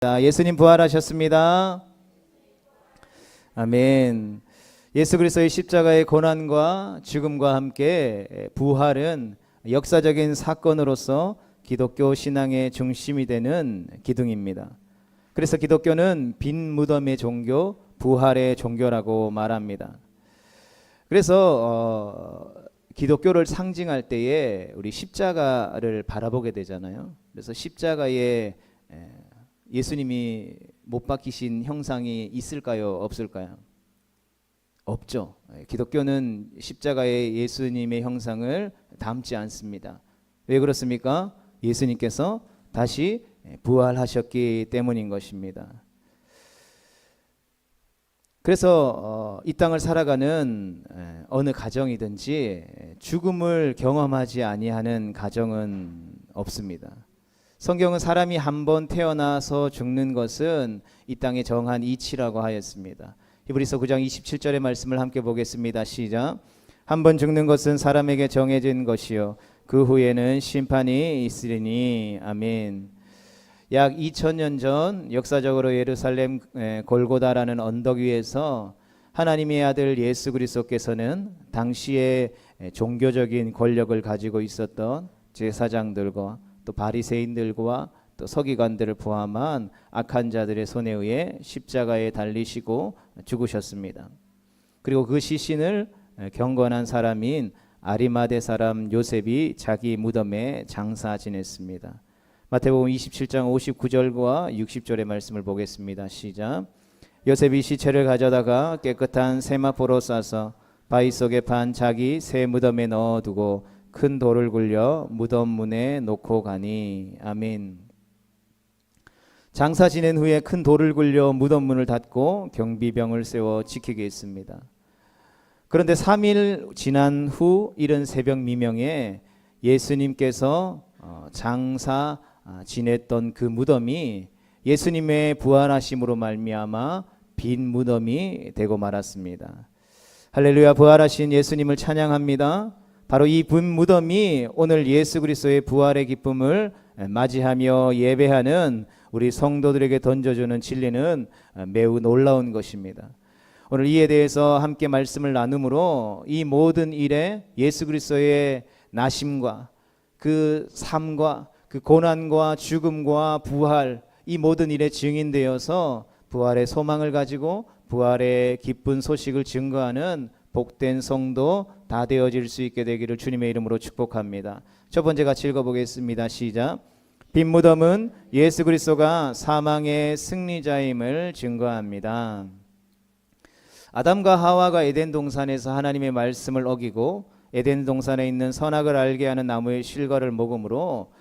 예수님 부활하셨습니다. 아멘. 예수 그리스도의 십자가의 고난과 죽음과 함께 부활은 역사적인 사건으로서 기독교 신앙의 중심이 되는 기둥입니다. 그래서 기독교는 빈 무덤의 종교, 부활의 종교라고 말합니다. 그래서 기독교를 상징할 때에 우리 십자가를 바라보게 되잖아요. 그래서 십자가에 예수님이 못 박히신 형상이 있을까요? 없을까요? 없죠. 기독교는 십자가의 예수님의 형상을 담지 않습니다. 왜 그렇습니까? 예수님께서 다시 부활하셨기 때문인 것입니다. 그래서 이 땅을 살아가는 어느 가정이든지 죽음을 경험하지 아니하는 가정은 없습니다. 성경은 사람이 한 번 태어나서 죽는 것은 이 땅에 정한 이치라고 하였습니다. 히브리서 9장 27절의 말씀을 함께 보겠습니다. 시작. 한 번 죽는 것은 사람에게 정해진 것이요 그 후에는 심판이 있으리니. 아멘. 약 2000년 전 역사적으로 예루살렘 골고다라는 언덕 위에서 하나님의 아들 예수 그리스도께서는 당시에 종교적인 권력을 가지고 있었던 제사장들과 또 바리새인들과 또 서기관들을 포함한 악한 자들의 손에 의해 십자가에 달리시고 죽으셨습니다. 그리고 그 시신을 경건한 사람인 아리마대 사람 요셉이 자기 무덤에 장사 지냈습니다. 마태복음 27장 59절과 60절의 말씀을 보겠습니다. 시작. 요셉이 시체를 가져다가 깨끗한 세마포로 싸서 바위 속에 판 자기 새 무덤에 넣어두고 큰 돌을 굴려 무덤 문에 놓고 가니. 아멘. 장사 지낸 후에 큰 돌을 굴려 무덤 문을 닫고 경비병을 세워 지키게 했습니다. 그런데 3일 지난 후 이른 새벽 미명에 예수님께서 장사 지냈던 그 무덤이 예수님의 부활하심으로 말미암아 빈 무덤이 되고 말았습니다. 할렐루야. 부활하신 예수님을 찬양합니다. 바로 이 빈 무덤이 오늘 예수 그리스도의 부활의 기쁨을 맞이하며 예배하는 우리 성도들에게 던져주는 진리는 매우 놀라운 것입니다. 오늘 이에 대해서 함께 말씀을 나누므로 이 모든 일에 예수 그리스도의 나심과 그 삶과 그 고난과 죽음과 부활, 이 모든 일에 증인되어서 부활의 소망을 가지고 부활의 기쁜 소식을 증거하는 복된 성도 다 되어질 수 있게 되기를 주님의 이름으로 축복합니다. 첫 번째 같이 읽어보겠습니다. 시작. 빈 무덤은 예수 그리스도가 사망의 승리자임을 증거합니다. 아담과 하와가 에덴 동산에서 하나님의 말씀을 어기고 에덴 동산에 있는 선악을 알게 하는 나무의 실과를 먹음으로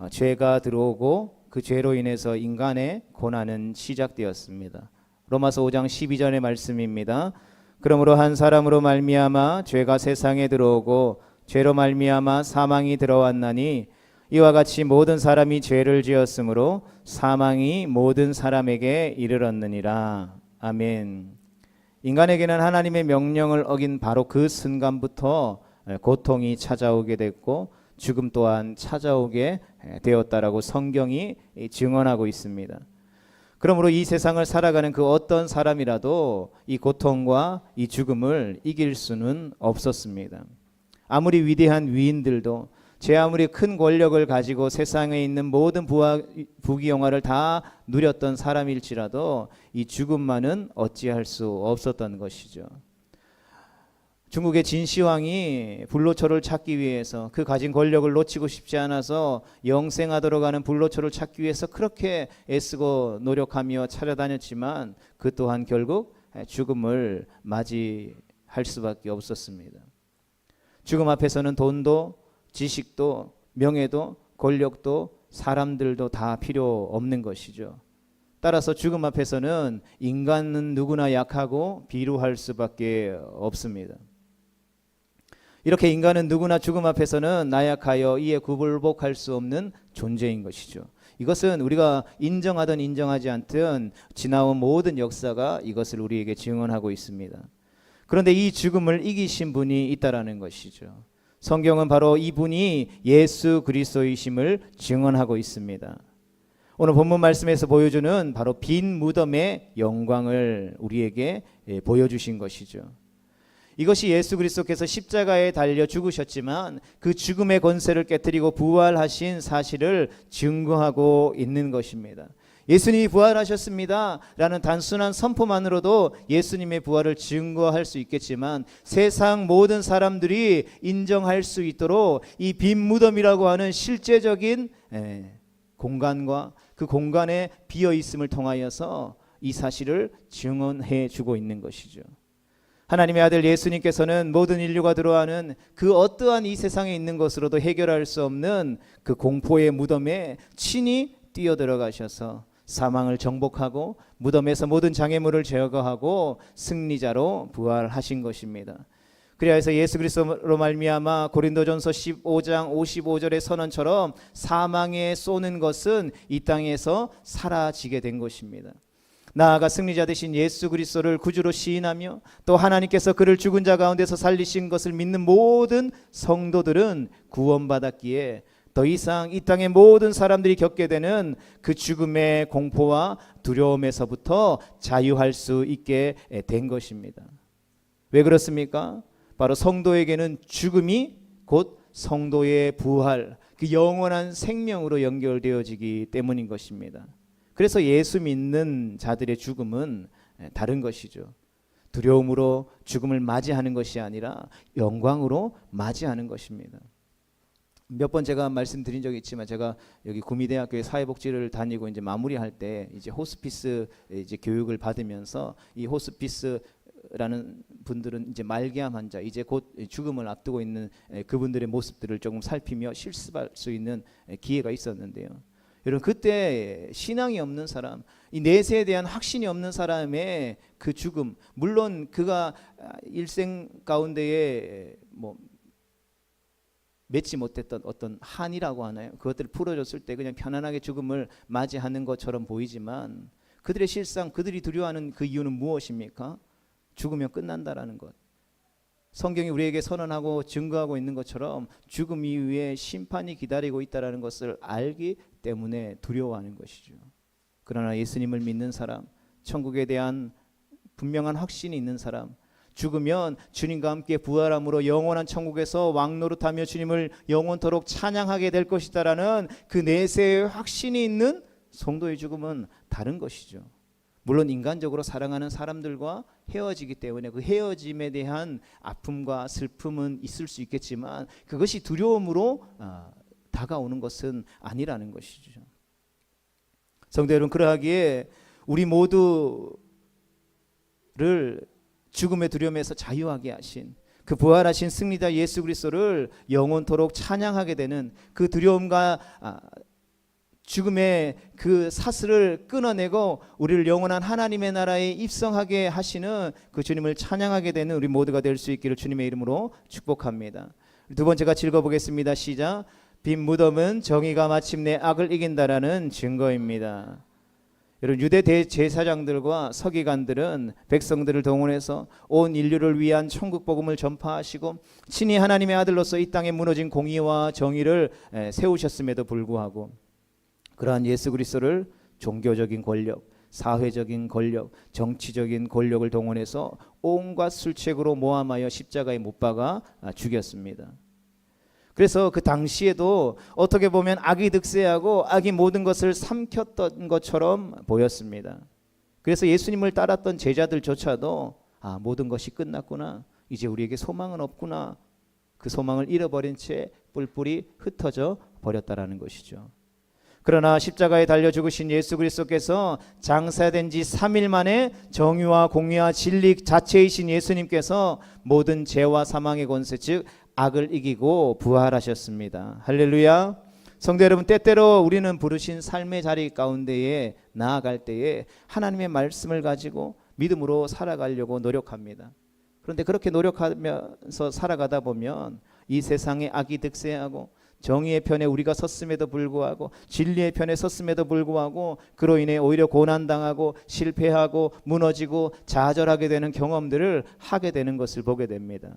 죄가 들어오고 그 죄로 인해서 인간의 고난은 시작되었습니다. 로마서 5장 12절의 말씀입니다. 그러므로 한 사람으로 말미암아 죄가 세상에 들어오고 죄로 말미암아 사망이 들어왔나니 이와 같이 모든 사람이 죄를 지었으므로 사망이 모든 사람에게 이르렀느니라. 아멘. 인간에게는 하나님의 명령을 어긴 바로 그 순간부터 고통이 찾아오게 됐고 죽음 또한 찾아오게 되었다라고 성경이 증언하고 있습니다. 그러므로 이 세상을 살아가는 그 어떤 사람이라도 이 고통과 이 죽음을 이길 수는 없었습니다. 아무리 위대한 위인들도 제 아무리 큰 권력을 가지고 세상에 있는 모든 부귀영화를 다 누렸던 사람일지라도 이 죽음만은 어찌할 수 없었던 것이죠. 중국의 진시황이 불로초를 찾기 위해서 그 가진 권력을 놓치고 싶지 않아서 영생하도록 하는 불로초를 찾기 위해서 그렇게 애쓰고 노력하며 찾아다녔지만 그 또한 결국 죽음을 맞이할 수밖에 없었습니다. 죽음 앞에서는 돈도 지식도 명예도 권력도 사람들도 다 필요 없는 것이죠. 따라서 죽음 앞에서는 인간은 누구나 약하고 비루할 수밖에 없습니다. 이렇게 인간은 누구나 죽음 앞에서는 나약하여 이에 굴복할 수 없는 존재인 것이죠. 이것은 우리가 인정하든 인정하지 않든 지나온 모든 역사가 이것을 우리에게 증언하고 있습니다. 그런데 이 죽음을 이기신 분이 있다라는 것이죠. 성경은 바로 이분이 예수 그리스도이심을 증언하고 있습니다. 오늘 본문 말씀에서 보여주는 바로 빈 무덤의 영광을 우리에게 보여주신 것이죠. 이것이 예수 그리스도께서 십자가에 달려 죽으셨지만 그 죽음의 권세를 깨뜨리고 부활하신 사실을 증거하고 있는 것입니다. 예수님이 부활하셨습니다 라는 단순한 선포만으로도 예수님의 부활을 증거할 수 있겠지만 세상 모든 사람들이 인정할 수 있도록 이 빈 무덤이라고 하는 실제적인 공간과 그 공간에 비어 있음을 통하여서 이 사실을 증언해 주고 있는 것이죠. 하나님의 아들 예수님께서는 모든 인류가 들어가는 그 어떠한 이 세상에 있는 것으로도 해결할 수 없는 그 공포의 무덤에 친히 뛰어들어가셔서 사망을 정복하고 무덤에서 모든 장애물을 제거하고 승리자로 부활하신 것입니다. 그래서 예수 그리스도로 말미암아 고린도전서 15장 55절의 선언처럼 사망에 쏘는 것은 이 땅에서 사라지게 된 것입니다. 나아가 승리자 되신 예수 그리스도를 구주로 시인하며 또 하나님께서 그를 죽은 자 가운데서 살리신 것을 믿는 모든 성도들은 구원받았기에 더 이상 이 땅의 모든 사람들이 겪게 되는 그 죽음의 공포와 두려움에서부터 자유할 수 있게 된 것입니다. 왜 그렇습니까? 바로 성도에게는 죽음이 곧 성도의 부활, 그 영원한 생명으로 연결되어지기 때문인 것입니다. 그래서 예수 믿는 자들의 죽음은 다른 것이죠. 두려움으로 죽음을 맞이하는 것이 아니라 영광으로 맞이하는 것입니다. 몇 번 제가 말씀드린 적이 있지만 제가 여기 구미대학교의 사회복지를 다니고 이제 마무리할 때 이제 호스피스 이제 교육을 받으면서 이 호스피스라는 분들은 이제 말기암 환자, 이제 곧 죽음을 앞두고 있는 그분들의 모습들을 조금 살피며 실습할 수 있는 기회가 있었는데요. 여러분 그때 신앙이 없는 사람, 이 내세에 대한 확신이 없는 사람의 그 죽음, 물론 그가 일생 가운데에 뭐 맺지 못했던 어떤 한이라고 하나요? 그것들을 풀어줬을 때 그냥 편안하게 죽음을 맞이하는 것처럼 보이지만 그들의 실상, 그들이 두려워하는 그 이유는 무엇입니까? 죽으면 끝난다라는 것. 성경이 우리에게 선언하고 증거하고 있는 것처럼 죽음 이후에 심판이 기다리고 있다는 것을 알기 때문에 두려워하는 것이죠. 그러나 예수님을 믿는 사람, 천국에 대한 분명한 확신이 있는 사람, 죽으면 주님과 함께 부활함으로 영원한 천국에서 왕노릇하며 주님을 영원토록 찬양하게 될 것이다라는 그 내세의 확신이 있는 성도의 죽음은 다른 것이죠. 물론 인간적으로 사랑하는 사람들과 헤어지기 때문에 그 헤어짐에 대한 아픔과 슬픔은 있을 수 있겠지만 그것이 두려움으로 다가오는 것은 아니라는 것이죠. 성도 여러분, 그러하기에 우리 모두를 죽음의 두려움에서 자유하게 하신 그 부활하신 승리자 예수 그리스도를 영원토록 찬양하게 되는 그 두려움과 죽음의 그 사슬을 끊어내고 우리를 영원한 하나님의 나라에 입성하게 하시는 그 주님을 찬양하게 되는 우리 모두가 될 수 있기를 주님의 이름으로 축복합니다. 두 번째 같이 읽어보겠습니다. 시작. 빈 무덤은 정의가 마침내 악을 이긴다라는 증거입니다. 여러분, 유대 대제사장들과 서기관들은 백성들을 동원해서 온 인류를 위한 천국 복음을 전파하시고 친히 하나님의 아들로서 이 땅에 무너진 공의와 정의를 세우셨음에도 불구하고 그러한 예수 그리스도를 종교적인 권력, 사회적인 권력, 정치적인 권력을 동원해서 온갖 술책으로 모함하여 십자가에 못 박아 죽였습니다. 그래서 그 당시에도 어떻게 보면 악이 득세하고 악이 모든 것을 삼켰던 것처럼 보였습니다. 그래서 예수님을 따랐던 제자들조차도 모든 것이 끝났구나, 이제 우리에게 소망은 없구나, 그 소망을 잃어버린 채 뿔뿔이 흩어져 버렸다라는 것이죠. 그러나 십자가에 달려 죽으신 예수 그리스도께서 장사된 지 3일 만에 정의와 공의와 진리 자체이신 예수님께서 모든 죄와 사망의 권세, 즉 악을 이기고 부활하셨습니다. 할렐루야. 성도 여러분, 때때로 우리는 부르신 삶의 자리 가운데에 나아갈 때에 하나님의 말씀을 가지고 믿음으로 살아가려고 노력합니다. 그런데 그렇게 노력하면서 살아가다 보면 이 세상에 악이 득세하고 정의의 편에 우리가 섰음에도 불구하고 진리의 편에 섰음에도 불구하고 그로 인해 오히려 고난당하고 실패하고 무너지고 좌절하게 되는 경험들을 하게 되는 것을 보게 됩니다.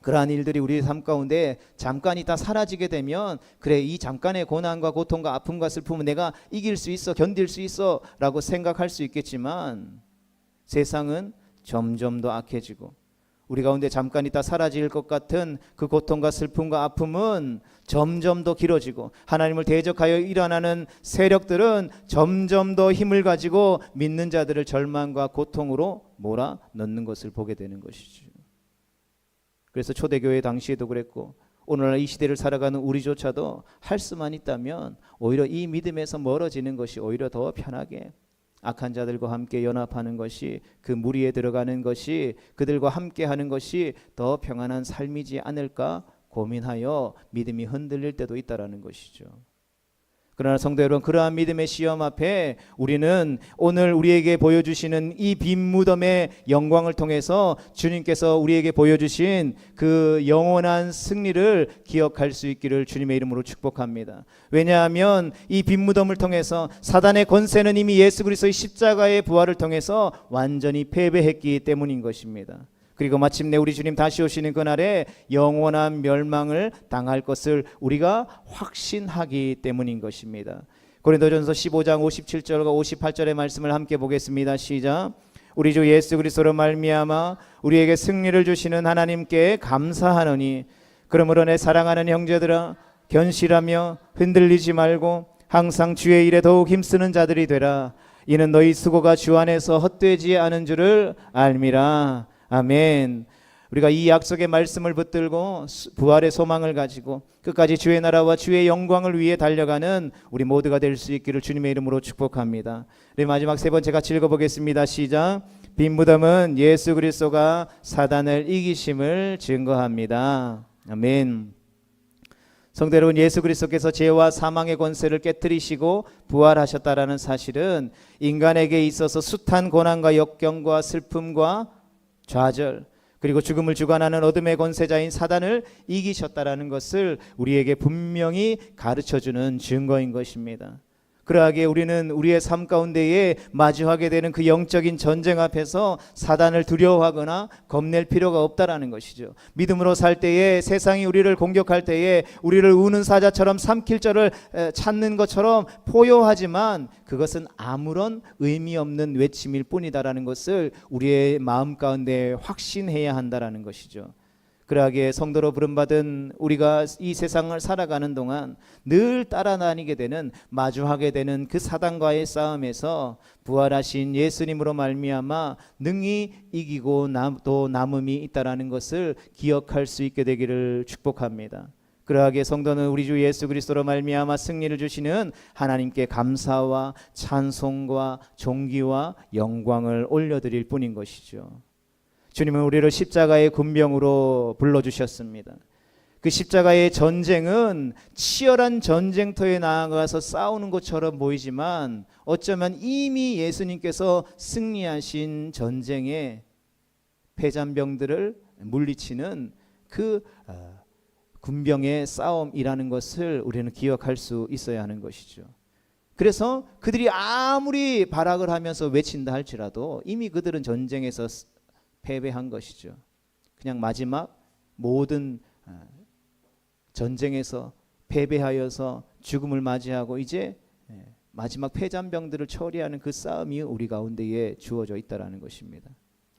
그러한 일들이 우리 삶 가운데 잠깐 있다 사라지게 되면, 그래, 이 잠깐의 고난과 고통과 아픔과 슬픔은 내가 이길 수 있어, 견딜 수 있어 라고 생각할 수 있겠지만, 세상은 점점 더 악해지고 우리 가운데 잠깐 있다 사라질 것 같은 그 고통과 슬픔과 아픔은 점점 더 길어지고, 하나님을 대적하여 일어나는 세력들은 점점 더 힘을 가지고 믿는 자들을 절망과 고통으로 몰아넣는 것을 보게 되는 것이죠. 그래서 초대교회 당시에도 그랬고, 오늘날 이 시대를 살아가는 우리조차도 할 수만 있다면 오히려 이 믿음에서 멀어지는 것이 오히려 더 편하게, 악한 자들과 함께 연합하는 것이, 그 무리에 들어가는 것이, 그들과 함께 하는 것이 더 평안한 삶이지 않을까 고민하여 믿음이 흔들릴 때도 있다라는 것이죠. 그러나 성도 여러분, 그러한 믿음의 시험 앞에 우리는 오늘 우리에게 보여주시는 이 빈 무덤의 영광을 통해서 주님께서 우리에게 보여주신 그 영원한 승리를 기억할 수 있기를 주님의 이름으로 축복합니다. 왜냐하면 이 빈 무덤을 통해서 사단의 권세는 이미 예수 그리스도의 십자가의 부활을 통해서 완전히 패배했기 때문인 것입니다. 그리고 마침내 우리 주님 다시 오시는 그날에 영원한 멸망을 당할 것을 우리가 확신하기 때문인 것입니다. 고린도전서 15장 57절과 58절의 말씀을 함께 보겠습니다. 시작. 우리 주 예수 그리스도로 말미암아 우리에게 승리를 주시는 하나님께 감사하노니, 그러므로 내 사랑하는 형제들아, 견실하며 흔들리지 말고 항상 주의 일에 더욱 힘쓰는 자들이 되라. 이는 너희 수고가 주 안에서 헛되지 않은 줄을 알미라. 아멘. 우리가 이 약속의 말씀을 붙들고 부활의 소망을 가지고 끝까지 주의 나라와 주의 영광을 위해 달려가는 우리 모두가 될 수 있기를 주님의 이름으로 축복합니다. 우리 마지막 세 번째 같이 읽어보겠습니다. 시작. 빈 무덤은 예수 그리스도가 사단을 이기심을 증거합니다. 아멘. 성도 여러분, 예수 그리스도께서 죄와 사망의 권세를 깨뜨리시고 부활하셨다라는 사실은 인간에게 있어서 숱한 고난과 역경과 슬픔과 좌절, 그리고 죽음을 주관하는 어둠의 권세자인 사단을 이기셨다라는 것을 우리에게 분명히 가르쳐주는 증거인 것입니다. 그러하기에 우리는 우리의 삶 가운데에 마주하게 되는 그 영적인 전쟁 앞에서 사단을 두려워하거나 겁낼 필요가 없다라는 것이죠. 믿음으로 살 때에 세상이 우리를 공격할 때에 우리를 우는 사자처럼 삼킬 자를 찾는 것처럼 포효하지만 그것은 아무런 의미 없는 외침일 뿐이다라는 것을 우리의 마음 가운데 확신해야 한다라는 것이죠. 그러하기에 성도로 부름받은 우리가 이 세상을 살아가는 동안 늘 따라다니게 되는, 마주하게 되는 그 사단과의 싸움에서 부활하신 예수님으로 말미암아 능히 이기고 또 남음이 있다라는 것을 기억할 수 있게 되기를 축복합니다. 그러하기에 성도는 우리 주 예수 그리스도로 말미암아 승리를 주시는 하나님께 감사와 찬송과 존귀와 영광을 올려드릴 뿐인 것이죠. 주님은 우리를 십자가의 군병으로 불러주셨습니다. 그 십자가의 전쟁은 치열한 전쟁터에 나아가서 싸우는 것처럼 보이지만 어쩌면 이미 예수님께서 승리하신 전쟁의 패잔병들을 물리치는 그 군병의 싸움이라는 것을 우리는 기억할 수 있어야 하는 것이죠. 그래서 그들이 아무리 발악을 하면서 외친다 할지라도 이미 그들은 전쟁에서 패배한 것이죠. 그냥 마지막 모든 전쟁에서 패배하여서 죽음을 맞이하고 이제 마지막 패잔병들을 처리하는 그 싸움이 우리 가운데에 주어져 있다라는 것입니다.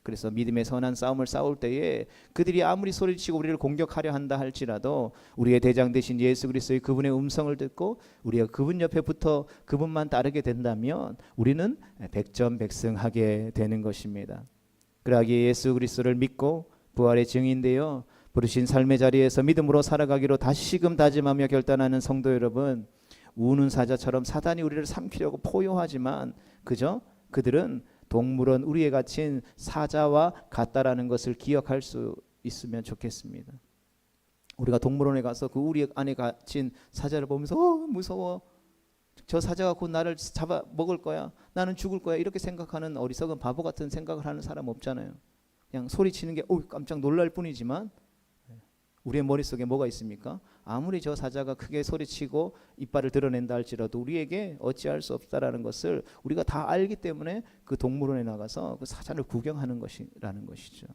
그래서 믿음의 선한 싸움을 싸울 때에 그들이 아무리 소리치고 우리를 공격하려 한다 할지라도 우리의 대장 되신 예수 그리스도의 그분의 음성을 듣고 우리가 그분 옆에 붙어 그분만 따르게 된다면 우리는 백전백승하게 되는 것입니다. 그러하기에 예수 그리스도를 믿고 부활의 증인되어 부르신 삶의 자리에서 믿음으로 살아가기로 다시금 다짐하며 결단하는 성도 여러분, 우는 사자처럼 사단이 우리를 삼키려고 포효하지만 그저 그들은 동물원 우리에 갇힌 사자와 같다라는 것을 기억할 수 있으면 좋겠습니다. 우리가 동물원에 가서 그 우리 안에 갇힌 사자를 보면서 무서워, 저 사자가 곧 나를 잡아 먹을 거야, 나는 죽을 거야, 이렇게 생각하는 어리석은 바보 같은 생각을 하는 사람 없잖아요. 그냥 소리치는 게 깜짝 놀랄 뿐이지만 우리의 머릿속에 뭐가 있습니까? 아무리 저 사자가 크게 소리치고 이빨을 드러낸다 할지라도 우리에게 어찌할 수 없다라는 것을 우리가 다 알기 때문에 그 동물원에 나가서 그 사자를 구경하는 것이라는 것이죠.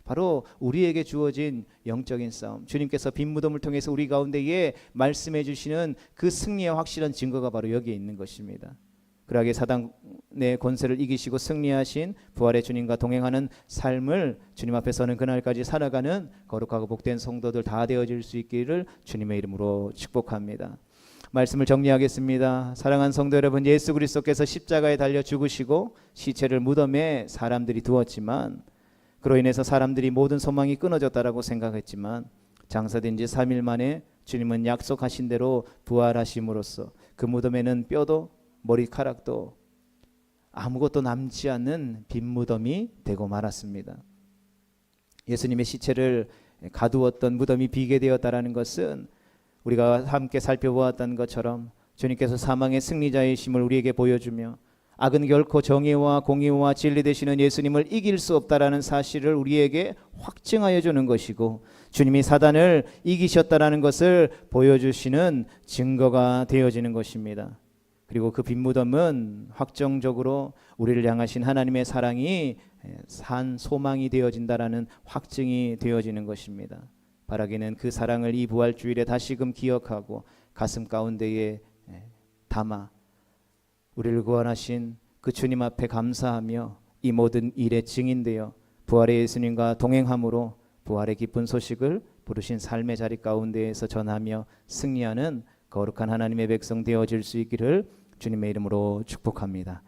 바로 우리에게 주어진 영적인 싸움, 주님께서 빈 무덤을 통해서 우리 가운데에 말씀해 주시는 그 승리의 확실한 증거가 바로 여기에 있는 것입니다. 그러하게 사단의 권세를 이기시고 승리하신 부활의 주님과 동행하는 삶을 주님 앞에 서는 그날까지 살아가는 거룩하고 복된 성도들 다 되어질 수 있기를 주님의 이름으로 축복합니다. 말씀을 정리하겠습니다. 사랑하는 성도 여러분, 예수 그리스도께서 십자가에 달려 죽으시고 시체를 무덤에 사람들이 두었지만, 그로 인해서 사람들이 모든 소망이 끊어졌다라고 생각했지만, 장사된 지 3일 만에 주님은 약속하신 대로 부활하심으로써 그 무덤에는 뼈도 머리카락도 아무것도 남지 않는 빈 무덤이 되고 말았습니다. 예수님의 시체를 가두었던 무덤이 비게 되었다라는 것은 우리가 함께 살펴보았던 것처럼 주님께서 사망의 승리자이심을 우리에게 보여주며 악은 결코 정의와 공의와 진리 되시는 예수님을 이길 수 없다라는 사실을 우리에게 확증하여 주는 것이고, 주님이 사단을 이기셨다라는 것을 보여주시는 증거가 되어지는 것입니다. 그리고 그 빈 무덤은 확정적으로 우리를 향하신 하나님의 사랑이 산 소망이 되어진다라는 확증이 되어지는 것입니다. 바라기는 그 사랑을 이 부활주일에 다시금 기억하고 가슴 가운데에 담아 우리를 구원하신 그 주님 앞에 감사하며 이 모든 일에 증인되어 부활의 예수님과 동행함으로 부활의 기쁜 소식을 부르신 삶의 자리 가운데에서 전하며 승리하는 거룩한 하나님의 백성 되어질 수 있기를 주님의 이름으로 축복합니다.